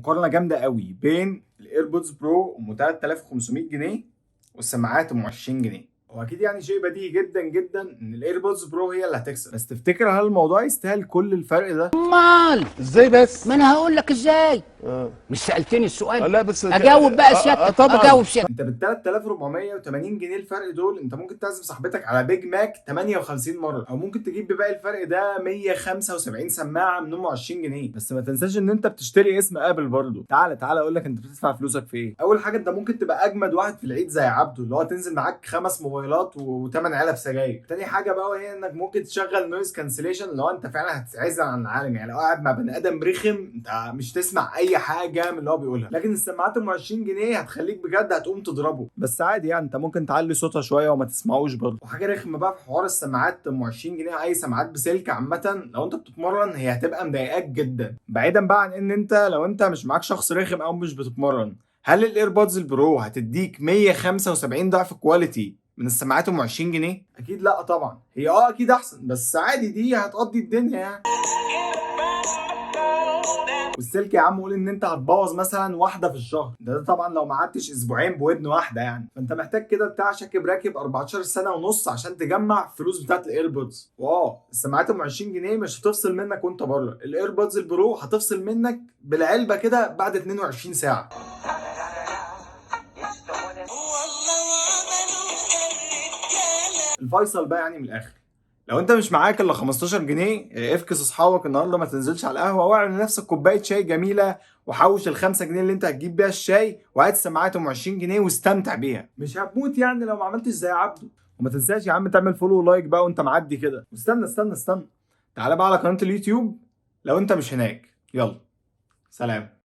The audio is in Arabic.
مقارنه جامده قوي بين الايربودز برو ام 3500 جنيه والسماعات ام 20 جنيه. هو اكيد يعني شيء بديهي جدا جدا ان الايربودز برو هي اللي هتكسب، بس تفتكر هل الموضوع يستاهل كل الفرق ده؟ امال ازاي بس؟ ما انا هقول لك ازاي. اه مش سالتني السؤال؟ لا بس اجاوب بقى سيادتك. طبعا. اجاوب سيادتك. انت بال 3480 جنيه الفرق دول انت ممكن تعزم صاحبتك على بيج ماك 58 مره، او ممكن تجيب بباقي الفرق ده 175 سماعه من ام 20 جنيه. بس ما تنساش ان انت بتشتري اسم ابل برضه. تعالى اقول لك انت بتدفع فلوسك في ايه. اول حاجه انت ممكن تبقى اجمد واحد في العيد زي عبده، اللي هو تنزل معاك 5 موبايلات و8 علب سجاير. تاني حاجه بقى وهي انك ممكن تشغل نويز كانسليشن، اللي هو انت فعلا هتتعزل عن العالم. يعني لو قاعد مع بني ادم رخم انت مش تسمع اي حاجه من اللي هو بيقولها. لكن السماعات ام 20 جنيه هتخليك بجد هتقوم تضربه. بس عادي يعني انت ممكن تعلي صوتها شويه وما تسمعوش برضه. وحاجه رخمه بقى في حوار السماعات ام 20 جنيه، اي سماعات بسلك عامه، لو انت بتتمرن هي هتبقى مضايقاك جدا. بعيدا بقى عن ان انت لو انت مش معاك شخص رخم او مش بتتمرن، هل الايربودز البرو هتديك 175 ضعف كواليتي من السماعات ام 20 جنيه؟ اكيد لا طبعا. هي اكيد احسن، بس عادي دي هتقضي الدنيا يعني. والسلك يا عم قول ان انت هتبوظ مثلا واحده في الشهر، ده طبعا لو ما قعدتش اسبوعين بودن واحده يعني. فانت محتاج كده بتاع شاكب راكب 14 سنه ونص عشان تجمع فلوس بتاعت الايربودز. السماعات ام 20 جنيه مش هتفصل منك وانت بره، الايربودز البرو هتفصل منك بالعلبه كده بعد 22 ساعه. الفيصل بقى يعني من الاخر، لو انت مش معاك الا 15 جنيه افكس اصحابك النهارده ما تنزلش على القهوه، واعمل لنفسك كوبايه شاي جميله، وحوش ال5 جنيه اللي انت هتجيب بيها الشاي، وهات سماعات ام 20 جنيه واستمتع بيها. مش هتموت يعني لو ما عملتش زي عبده. وما تنساش يا عم تعمل فولو ولايك بقى وانت معدي كده. واستنى تعالى بقى على قناه اليوتيوب لو انت مش هناك. يلا سلام.